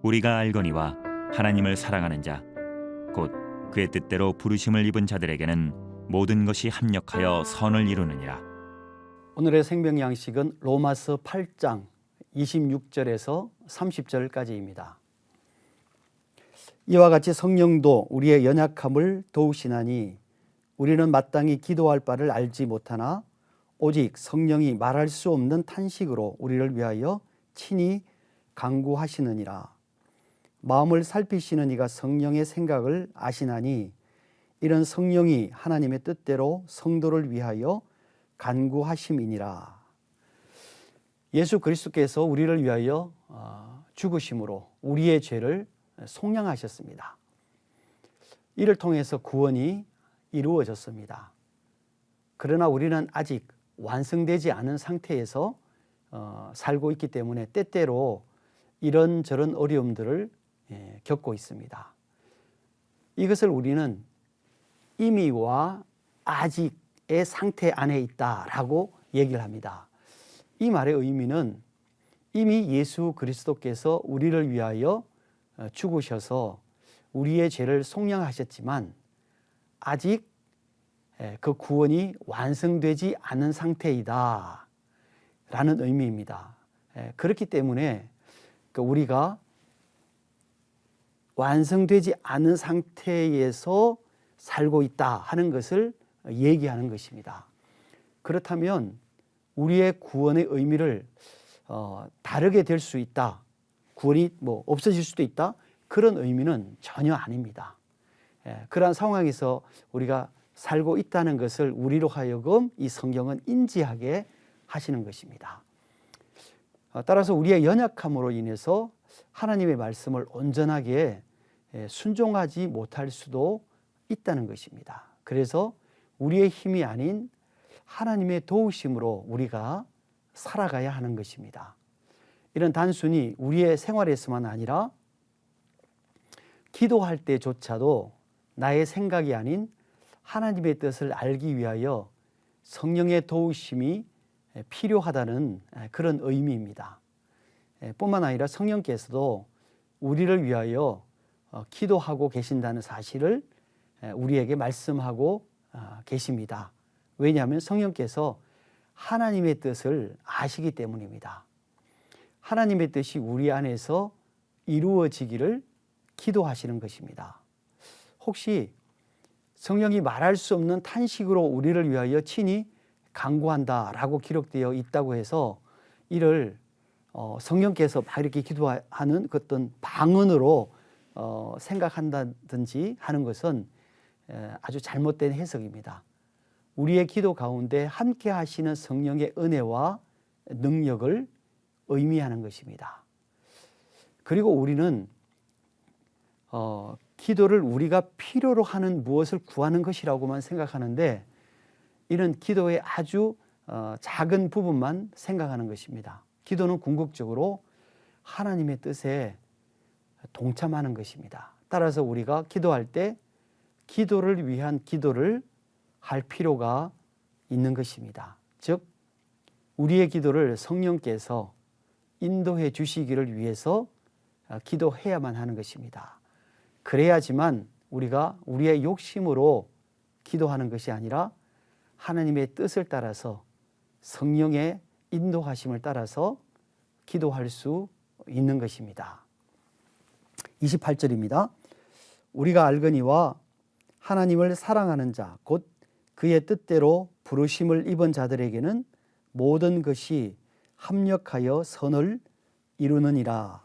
우리가 알거니와 하나님을 사랑하는 자 곧 그의 뜻대로 부르심을 입은 자들에게는 모든 것이 합력하여 선을 이루느니라. 오늘의 생명 양식은 로마서 8장 26절에서 30절까지입니다. 이와 같이 성령도 우리의 연약함을 도우시나니 우리는 마땅히 기도할 바를 알지 못하나 오직 성령이 말할 수 없는 탄식으로 우리를 위하여 친히 간구하시느니라. 마음을 살피시는 이가 성령의 생각을 아시나니 이런 성령이 하나님의 뜻대로 성도를 위하여 간구하심이니라. 예수 그리스도께서 우리를 위하여 죽으심으로 우리의 죄를 속량하셨습니다. 이를 통해서 구원이 이루어졌습니다. 그러나 우리는 아직 완성되지 않은 상태에서 살고 있기 때문에 때때로 이런저런 어려움들을 겪고 있습니다. 이것을 우리는 이미와 아직의 상태 안에 있다라고 얘기를 합니다. 이 말의 의미는 이미 예수 그리스도께서 우리를 위하여 죽으셔서 우리의 죄를 속량하셨지만 아직 그 구원이 완성되지 않은 상태이다 라는 의미입니다. 그렇기 때문에 우리가 완성되지 않은 상태에서 살고 있다 하는 것을 얘기하는 것입니다. 그렇다면 우리의 구원의 의미를 다르게 될 수 있다, 구원이 없어질 수도 있다, 그런 의미는 전혀 아닙니다. 그러한 상황에서 우리가 살고 있다는 것을 우리로 하여금 이 성경은 인지하게 하시는 것입니다. 따라서 우리의 연약함으로 인해서 하나님의 말씀을 온전하게 순종하지 못할 수도 있다는 것입니다. 그래서 우리의 힘이 아닌 하나님의 도우심으로 우리가 살아가야 하는 것입니다. 이런 단순히 우리의 생활에서만 아니라 기도할 때조차도 나의 생각이 아닌 하나님의 뜻을 알기 위하여 성령의 도우심이 필요하다는 그런 의미입니다. 뿐만 아니라 성령께서도 우리를 위하여 기도하고 계신다는 사실을 우리에게 말씀하고 계십니다. 왜냐하면 성령께서 하나님의 뜻을 아시기 때문입니다. 하나님의 뜻이 우리 안에서 이루어지기를 기도하시는 것입니다. 혹시 성령이 말할 수 없는 탄식으로 우리를 위하여 친히 간구한다라고 기록되어 있다고 해서 이를 성령께서 막 이렇게 기도하는 어떤 방언으로 생각한다든지 하는 것은 아주 잘못된 해석입니다. 우리의 기도 가운데 함께 하시는 성령의 은혜와 능력을 의미하는 것입니다. 그리고 우리는 기도를 우리가 필요로 하는 무엇을 구하는 것이라고만 생각하는데 이는 기도의 아주 작은 부분만 생각하는 것입니다. 기도는 궁극적으로 하나님의 뜻에 동참하는 것입니다. 따라서 우리가 기도할 때 기도를 위한 기도를 할 필요가 있는 것입니다. 즉 우리의 기도를 성령께서 인도해 주시기를 위해서 기도해야만 하는 것입니다. 그래야지만 우리가 우리의 욕심으로 기도하는 것이 아니라 하나님의 뜻을 따라서 성령의 인도하심을 따라서 기도할 수 있는 것입니다. 28절입니다. 우리가 알거니와 하나님을 사랑하는 자 곧 그의 뜻대로 부르심을 입은 자들에게는 모든 것이 합력하여 선을 이루느니라.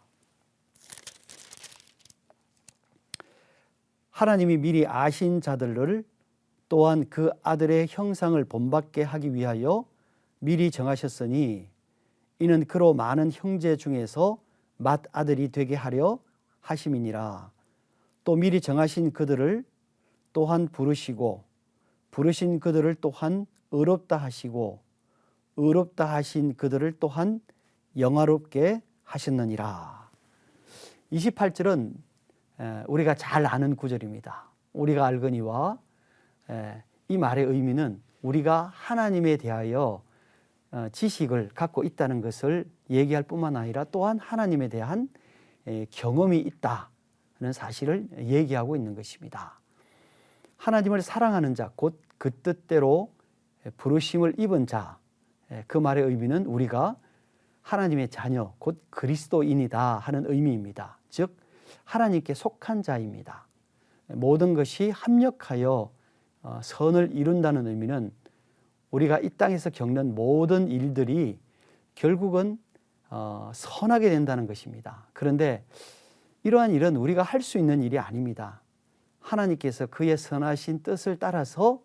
하나님이 미리 아신 자들을 또한 그 아들의 형상을 본받게 하기 위하여 미리 정하셨으니 이는 그로 많은 형제 중에서 맏아들이 되게 하려 하심이니라. 또 미리 정하신 그들을 또한 부르시고 부르신 그들을 또한 의롭다 하시고 의롭다 하신 그들을 또한 영화롭게 하셨느니라. 28절은 우리가 잘 아는 구절입니다. 우리가 알거니와 이 말의 의미는 우리가 하나님에 대하여 지식을 갖고 있다는 것을 얘기할 뿐만 아니라 또한 하나님에 대한 경험이 있다는 사실을 얘기하고 있는 것입니다. 하나님을 사랑하는 자, 곧 그 뜻대로 부르심을 입은 자, 그 말의 의미는 우리가 하나님의 자녀, 곧 그리스도인이다 하는 의미입니다. 즉 하나님께 속한 자입니다. 모든 것이 합력하여 선을 이룬다는 의미는 우리가 이 땅에서 겪는 모든 일들이 결국은 선하게 된다는 것입니다. 그런데 이러한 일은 우리가 할 수 있는 일이 아닙니다. 하나님께서 그의 선하신 뜻을 따라서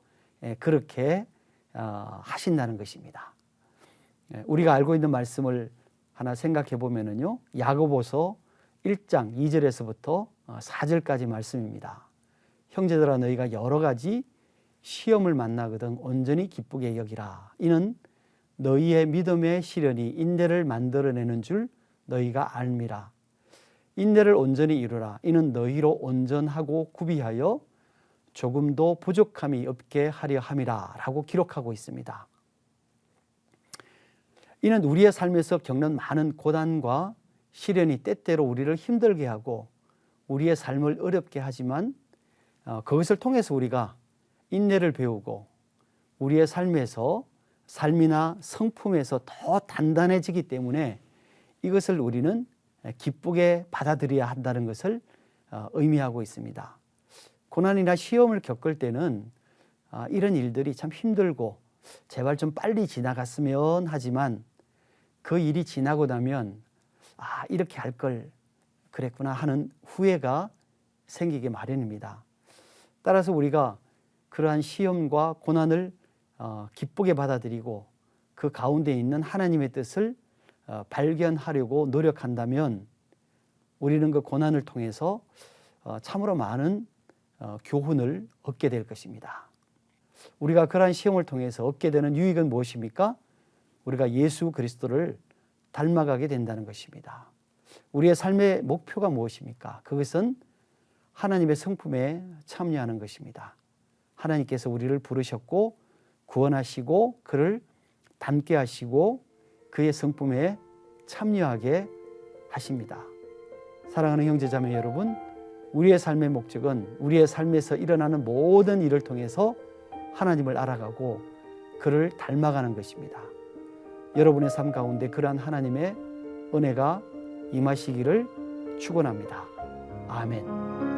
그렇게 하신다는 것입니다. 우리가 알고 있는 말씀을 하나 생각해 보면은요, 야고보서 1장 2절에서부터 4절까지 말씀입니다. 형제들아, 너희가 여러 가지 시험을 만나거든 온전히 기쁘게 여기라. 이는 너희의 믿음의 시련이 인내를 만들어내는 줄 너희가 알미라. 인내를 온전히 이루라. 이는 너희로 온전하고 구비하여 조금도 부족함이 없게 하려 함이라 라고 기록하고 있습니다. 이는 우리의 삶에서 겪는 많은 고난과 시련이 때때로 우리를 힘들게 하고 우리의 삶을 어렵게 하지만 그것을 통해서 우리가 인내를 배우고 우리의 삶에서 삶이나 성품에서 더 단단해지기 때문에 이것을 우리는 기쁘게 받아들여야 한다는 것을 의미하고 있습니다. 고난이나 시험을 겪을 때는 이런 일들이 참 힘들고 제발 좀 빨리 지나갔으면 하지만 그 일이 지나고 나면 이렇게 할 걸 그랬구나 하는 후회가 생기게 마련입니다. 따라서 우리가 그러한 시험과 고난을 기쁘게 받아들이고 그 가운데 있는 하나님의 뜻을 발견하려고 노력한다면 우리는 그 고난을 통해서 참으로 많은 교훈을 얻게 될 것입니다. 우리가 그러한 시험을 통해서 얻게 되는 유익은 무엇입니까? 우리가 예수 그리스도를 닮아가게 된다는 것입니다. 우리의 삶의 목표가 무엇입니까? 그것은 하나님의 성품에 참여하는 것입니다. 하나님께서 우리를 부르셨고 구원하시고 그를 닮게 하시고 그의 성품에 참여하게 하십니다. 사랑하는 형제자매 여러분, 우리의 삶의 목적은 우리의 삶에서 일어나는 모든 일을 통해서 하나님을 알아가고 그를 닮아가는 것입니다. 여러분의 삶 가운데 그러한 하나님의 은혜가 임하시기를 축원합니다. 아멘.